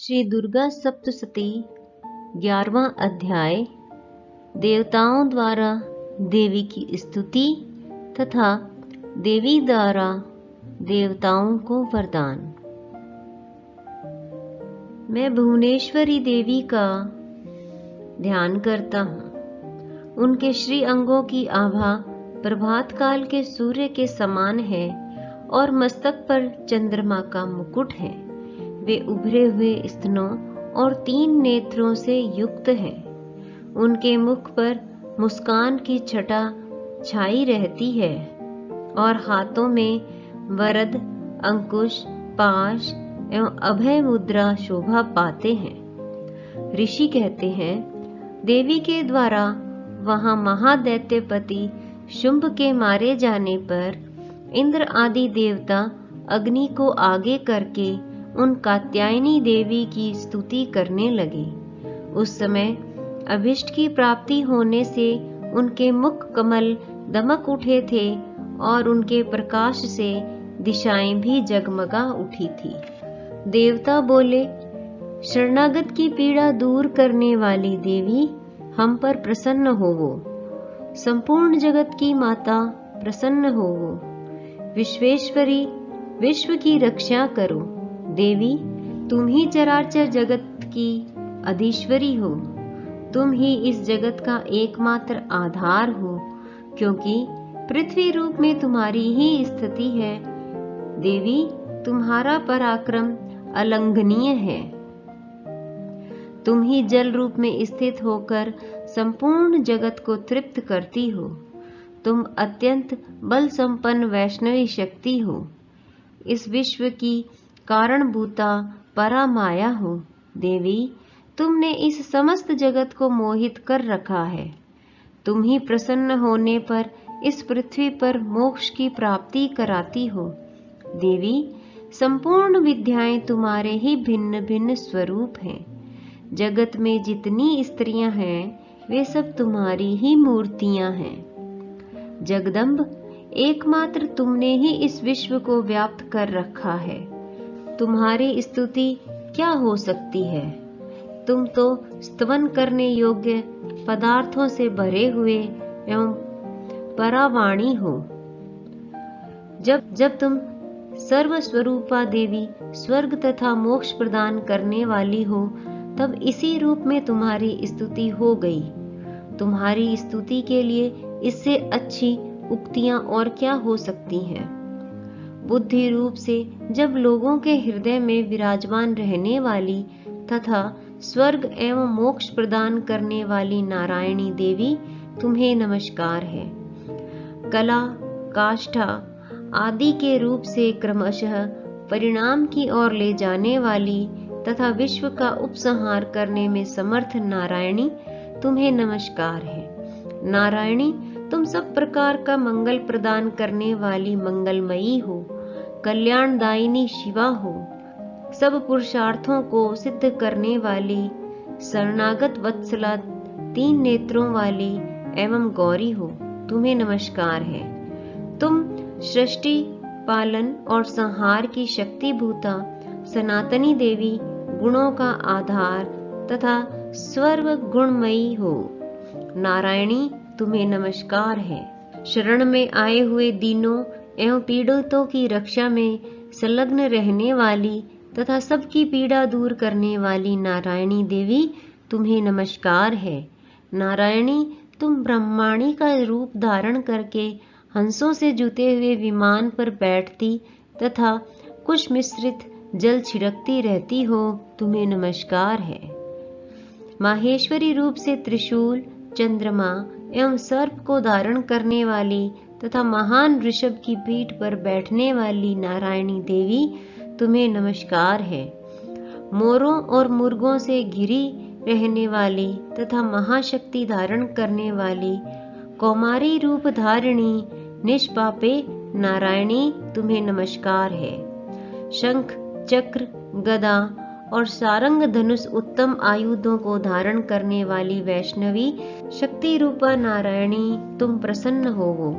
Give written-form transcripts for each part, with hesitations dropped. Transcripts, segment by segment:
श्री दुर्गा सप्तशती 11वां अध्याय। देवताओं द्वारा देवी की स्तुति तथा देवी द्वारा देवताओं को वरदान। मैं भुवनेश्वरी देवी का ध्यान करता हूँ। उनके श्री अंगों की आभा प्रभात काल के सूर्य के समान है और मस्तक पर चंद्रमा का मुकुट है। वे उभरे हुए स्तनों और 3 नेत्रों से युक्त है। उनके मुख पर मुस्कान की छटा छाई रहती है और हाथों में वरद, अंकुश, पाश एवं अभय मुद्रा शोभा पाते हैं। ऋषि कहते हैं, देवी के द्वारा वहां महादैत्यपति शुंभ के मारे जाने पर इंद्र आदि देवता अग्नि को आगे करके उन कात्यायनी देवी की स्तुति करने लगे। उस समय अभिष्ट की प्राप्ति होने से उनके मुख कमल दमक उठे थे और उनके प्रकाश से दिशाएं भी जगमगा उठी थी। देवता बोले, शरणागत की पीड़ा दूर करने वाली देवी, हम पर प्रसन्न होवो। संपूर्ण जगत की माता प्रसन्न होवो। विश्वेश्वरी, विश्व की रक्षा करो। देवी, तुम ही चराचर जगत की अधीश्वरी हो। तुम ही इस जगत का एकमात्र आधार हो, क्योंकि पृथ्वी रूप में तुम्हारी ही स्थिति है। देवी, तुम्हारा पराक्रम अलंघनीय है। तुम ही जल रूप में स्थित होकर संपूर्ण जगत को तृप्त करती हो। तुम अत्यंत बल संपन्न वैष्णवी शक्ति हो। इस विश्व की कारणभूता परामाया हो। देवी, तुमने इस समस्त जगत को मोहित कर रखा है। तुम ही प्रसन्न होने पर इस पृथ्वी पर मोक्ष की प्राप्ति कराती हो। देवी, संपूर्ण विद्याएं तुम्हारे ही भिन्न भिन्न स्वरूप हैं। जगत में जितनी स्त्रियां हैं, वे सब तुम्हारी ही मूर्तियां हैं। जगदम्ब, एकमात्र तुमने ही इस विश्व को व्याप्त कर रखा है। तुम्हारी स्तुति क्या हो सकती है? तुम तो स्तवन करने योग्य पदार्थों से भरे हुए एवं परावाणी हो। जब तुम सर्वस्वरूपा देवी स्वर्ग तथा मोक्ष प्रदान करने वाली हो, तब इसी रूप में तुम्हारी स्तुति हो गई। तुम्हारी स्तुति के लिए इससे अच्छी उक्तियां और क्या हो सकती हैं? बुद्धि रूप से जब लोगों के हृदय में विराजमान रहने वाली तथा स्वर्ग एवं मोक्ष प्रदान करने वाली नारायणी देवी, तुम्हें नमस्कार है। कला, काष्ठा आदि के रूप से क्रमशः परिणाम की ओर ले जाने वाली तथा विश्व का उपसंहार करने में समर्थ नारायणी, तुम्हें नमस्कार है। नारायणी, तुम सब प्रकार का मंगल प्रदान करने वाली मंगलमयी हो, कल्याणदायिनी शिवा हो। सब पुरुषार्थों को सिद्ध करने वाली शरणागत वत्सला 3 नेत्रों वाली एवं गौरी हो, तुम्हें नमस्कार है। तुम सृष्टि, पालन और संहार की शक्ति भूता सनातनी देवी, गुणों का आधार तथा सर्व गुणमयी हो। नारायणी, तुम्हें नमस्कार है। शरण में आए हुए दीनों एवं पीड़ितों की रक्षा में संलग्न रहने वाली तथा सबकी पीड़ा दूर करने वाली नारायणी देवी, तुम्हें नमस्कार है। नारायणी, तुम ब्रह्माणी का रूप धारण करके हंसों से जुते हुए विमान पर बैठती तथा कुश मिश्रित जल छिड़कती रहती हो, तुम्हें नमस्कार है। माहेश्वरी रूप से त्रिशूल, चंद्रमा एवं सर्प को धारण करने वाली तथा महान ऋषभ की पीठ पर बैठने वाली नारायणी देवी, तुम्हें नमस्कार है। मोरों और मुर्गों से घिरी रहने वाली तथा महाशक्ति धारण करने वाली कौमारी रूप धारिणी निष्पापे नारायणी, तुम्हें नमस्कार है। शंख, चक्र, गदा और सारंग धनुष उत्तम आयुधों को धारण करने वाली वैष्णवी शक्ति रूपा नारायणी, तुम प्रसन्न होवो,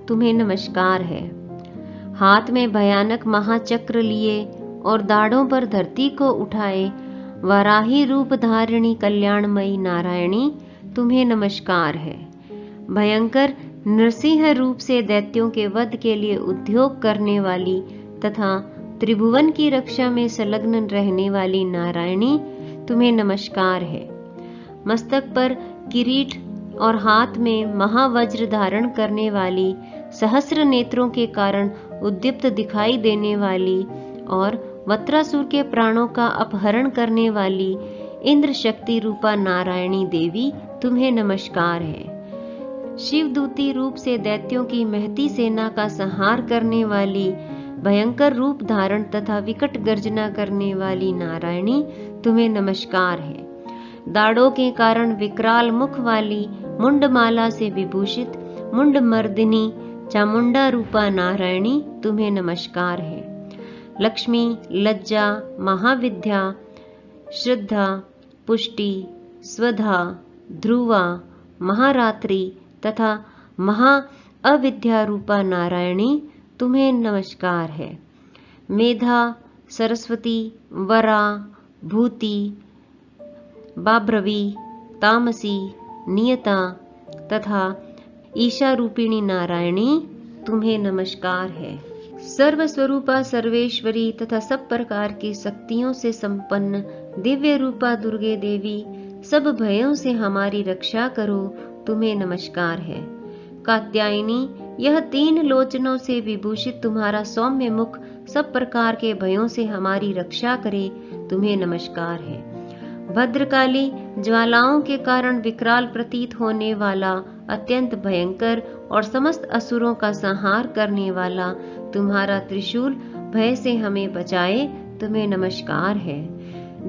तुम्हें नमस्कार है। हाथ में भयानक महाचक्र लिए और दाढ़ों पर धरती को उठाए वाराही रूप धारिणी कल्याणमयी नारायणी, तुम्हें नमस्कार है। भयंकर नरसिंह रूप से दैत्यों के वध के लिए उद्योग करने वाली तथा त्रिभुवन की रक्षा में संलग्न रहने वाली नारायणी, तुम्हें नमस्कार है। मस्तक पर किरीट और हाथ में महावज्र धारण करने वाली, सहस्र नेत्रों के कारण उद्दीप्त दिखाई देने वाली और वत्रासुर के प्राणों का अपहरण करने वाली इंद्र शक्ति रूपा नारायणी देवी, तुम्हें नमस्कार है। शिवदूती रूप से दैत्यों की महती सेना का संहार करने वाली, भयंकर रूप धारण तथा विकट गर्जना करने वाली नारायणी, तुम्हें नमस्कार है। दाढ़ों के कारण विकराल मुख वाली, मुंडमाला से विभूषित मुंडमर्दिनी चामुंडा रूपा नारायणी, तुम्हें नमस्कार है। लक्ष्मी, लज्जा, महाविद्या, श्रद्धा, पुष्टि, स्वधा, ध्रुवा, महारात्रि तथा महा अविद्या रूपा नारायणी, तुम्हें नमस्कार है। मेधा, सरस्वती, वरा, भूति, बाभ्रवी, तामसी, नियता तथा ईशा रूपिणी नारायणी, तुम्हें नमस्कार है। सर्वस्वरूपा सर्वेश्वरी तथा सब प्रकार की शक्तियों से संपन्न दिव्य रूपा दुर्गे देवी, सब भयों से हमारी रक्षा करो, तुम्हें नमस्कार है। कात्यायनी, यह 3 लोचनों से विभूषित तुम्हारा सौम्य मुख सब प्रकार के भयों से हमारी रक्षा करे, तुम्हें नमस्कार है। भद्रकाली, ज्वालाओं के कारण विकराल प्रतीत होने वाला, अत्यंत भयंकर और समस्त असुरों का संहार करने वाला तुम्हारा त्रिशूल भय से हमें बचाए, तुम्हें नमस्कार है।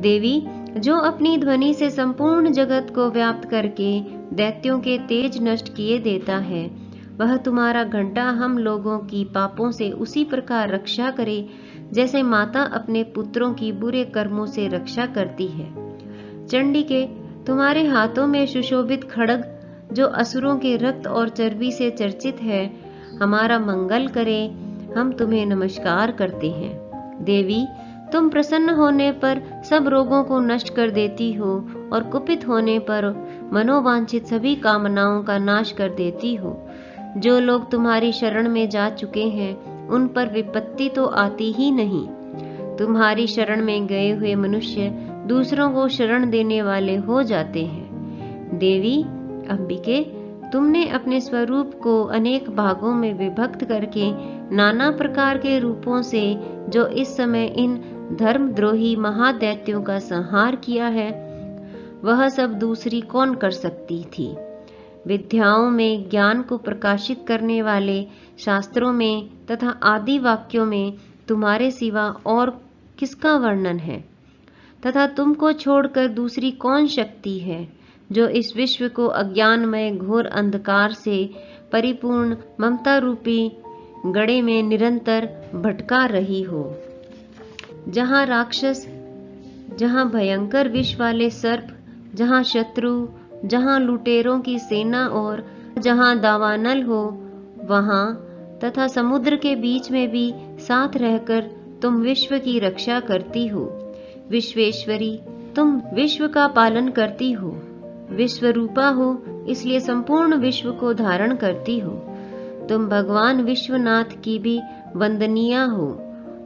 देवी, जो अपनी ध्वनि से संपूर्ण जगत को व्याप्त करके दैत्यों के तेज नष्ट किए देता है, वह तुम्हारा घंटा हम लोगों की पापों से उसी प्रकार रक्षा करे जैसे माता अपने पुत्रों की बुरे कर्मों से रक्षा करती है। चंडिके, तुम्हारे हाथों में सुशोभित खड्ग, जो असुरों के रक्त और चर्बी से चर्चित है, हमारा मंगल करे, हम तुम्हें नमस्कार करते हैं। देवी, तुम प्रसन्न होने पर सब रोगों को नष्ट कर देती हो और कुपित होने पर मनोवांछित सभी कामनाओं का नाश कर देती हो। जो लोग तुम्हारी शरण में जा चुके हैं, उन पर विपत्ति तो आती ही नहीं। तुम्हारी शरण में गए हुए मनुष्य दूसरों को शरण देने वाले हो जाते हैं। देवी अंबिके, तुमने अपने स्वरूप को अनेक भागों में विभक्त करके नाना प्रकार के रूपों से जो इस समय इन धर्मद्रोही महादैत्यों का संहार किया है, वह सब दूसरी कौन कर सकती थी। विद्याओं में ज्ञान को प्रकाशित करने वाले शास्त्रों में तथा आदि वाक्यों में तुम्हारे सिवा और किसका वर्णन है, तथा तुमको छोड़कर दूसरी कौन शक्ति है जो इस विश्व को अज्ञानमय घोर अंधकार से परिपूर्ण ममता रूपी गड़े में निरंतर भटका रही हो। जहाँ राक्षस, जहाँ भयंकर विष वाले सर्प, जहाँ शत्रु, जहाँ लुटेरों की सेना और जहाँ दावानल हो, वहाँ तथा समुद्र के बीच में भी साथ रहकर तुम विश्व की रक्षा करती हो। विश्वेश्वरी, तुम विश्व का पालन करती हो। विश्वरूपा हो, इसलिए संपूर्ण विश्व को धारण करती हो। तुम भगवान विश्वनाथ की भी वंदनीय हो।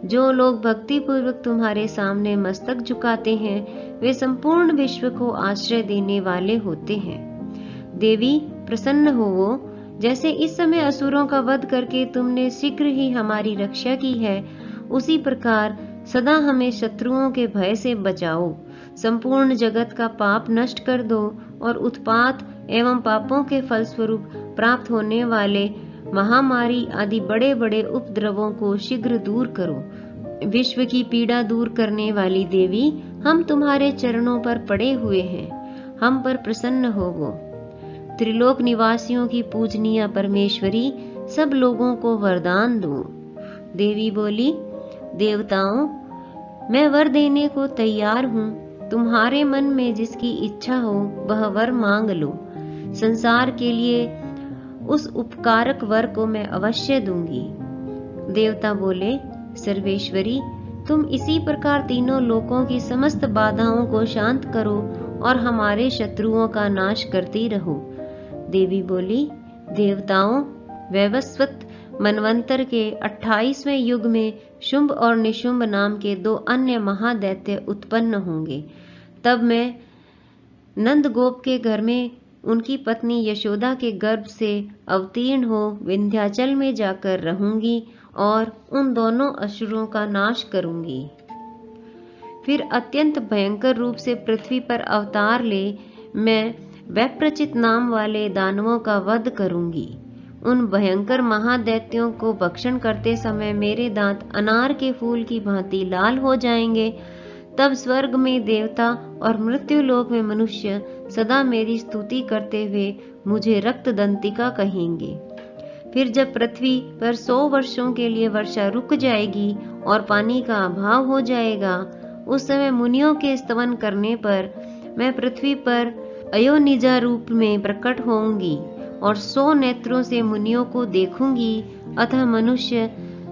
जो लोग भक्ति पूर्वक तुम्हारे सामने मस्तक झुकाते हैं, वे संपूर्ण विश्व को आश्रय देने वाले होते हैं। देवी प्रसन्न होवो, जैसे इस समय असुरों का वध करके तुमने शीघ्र ही हमारी रक्षा की है, उसी प्रकार सदा हमें शत्रुओं के भय से बचाओ। संपूर्ण जगत का पाप नष्ट कर दो और उत्पात एवं पापों के फलस्वरूप प्राप्त होने वाले महामारी आदि बड़े बड़े उपद्रवों को शीघ्र दूर करो। विश्व की पीड़ा दूर करने वाली देवी, हम तुम्हारे चरणों पर पड़े हुए हैं, हम पर प्रसन्न होवो। त्रिलोक निवासियों की पूजनीय परमेश्वरी, सब लोगों को वरदान दो। देवी बोली, देवताओं, मैं वर देने को तैयार हूँ। तुम्हारे मन में जिसकी इच्छा हो वह वर मांग लो। संसार के लिए उस उपकारक वर को मैं अवश्य दूंगी। देवता बोले, सर्वेश्वरी, तुम इसी प्रकार तीनों लोकों की समस्त बाधाओं को शांत करो और हमारे शत्रुओं का नाश करती रहो। देवी बोली, देवताओं, वैवस्वत मनवंतर के 28वें युग में शुंभ और निशुंभ नाम के 2 अन्य महादैत्य उत्पन्न होंगे। तब मैं नंदगोप के घर में उनकी पत्नी यशोदा के गर्भ से अवतीर्ण हो विंध्याचल में जाकर रहूंगी और उन दोनों असुरों का नाश करूंगी। फिर अत्यंत भयंकर रूप से पृथ्वी पर अवतार ले मैं वैप्रचित नाम वाले दानवों का वध करूंगी। उन भयंकर महादैत्यों को भक्षण करते समय मेरे दांत अनार के फूल की भांति लाल हो जाएंगे। तब स्वर्ग में देवता और मृत्युलोक में मनुष्य सदा मेरी स्तुति करते हुए मुझे रक्तदंतिका कहेंगे। फिर जब पृथ्वी पर 100 वर्षों के लिए वर्षा रुक जाएगी और पानी का अभाव हो जाएगा, उस समय मुनियों के स्तवन करने पर मैं पृथ्वी पर अयोनिजा रूप में प्रकट होंगी और 100 नेत्रों से मुनियों को देखूंगी। अतः मनुष्य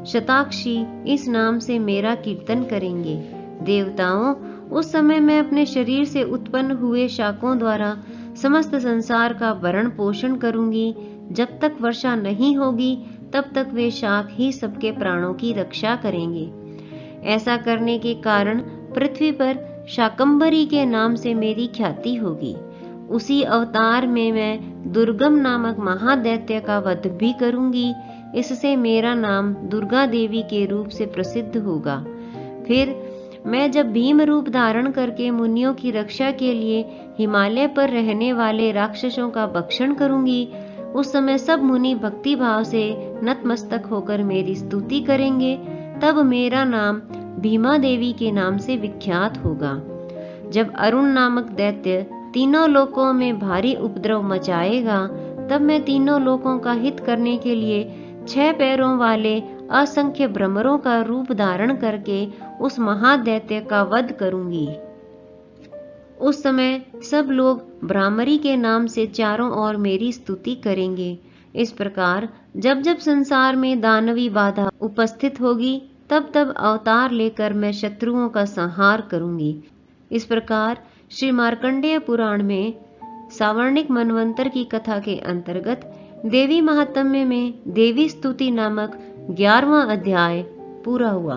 शताक्षी इस नाम से मेरा कीर्तन करेंगे। देवताओं, उस समय मैं अपने शरीर से उत्पन्न हुए शाकों द्वारा समस्त संसार का भरण पोषण करूंगी। जब तक वर्षा नहीं होगी तब तक वे शाक ही सबके प्राणों की रक्षा करेंगे। ऐसा करने के कारण पृथ्वी पर शाकंभरी के नाम से मेरी ख्याति होगी। उसी अवतार में मैं दुर्गम नामक महादैत्य का वध भी करूंगी। इससे मेरा नाम दुर्गा देवी के रूप से प्रसिद्ध होगा। फिर मैं जब भीम रूप धारण करके मुनियों की रक्षा के लिए हिमालय पर रहने वाले राक्षसों का भक्षण करूंगी, उस समय सब मुनि भक्ति भाव से नतमस्तक होकर मेरी स्तुति करेंगे। तब मेरा नाम भीमा देवी के नाम से विख्यात होगा। जब अरुण नामक दैत्य तीनों लोकों में भारी उपद्रव मचाएगा, तब मैं तीनों लोकों का हित करने के लिए 6 पैरों वाले असंख्य भ्रमरों का रूप धारण करके उस महादैत्य का वध करूंगी। उस समय सब लोग भ्रामरी के नाम से चारों ओर मेरी स्तुति करेंगे। इस प्रकार जब जब संसार में दानवी बाधा उपस्थित होगी, तब तब अवतार लेकर मैं शत्रुओं का संहार करूंगी। इस प्रकार श्री मार्कंडेय पुराण में सावर्णिक मनवंतर की कथा के अंतर्गत देवी महात्म्य में देवी स्तुति नामक 11वां अध्याय पूरा हुआ।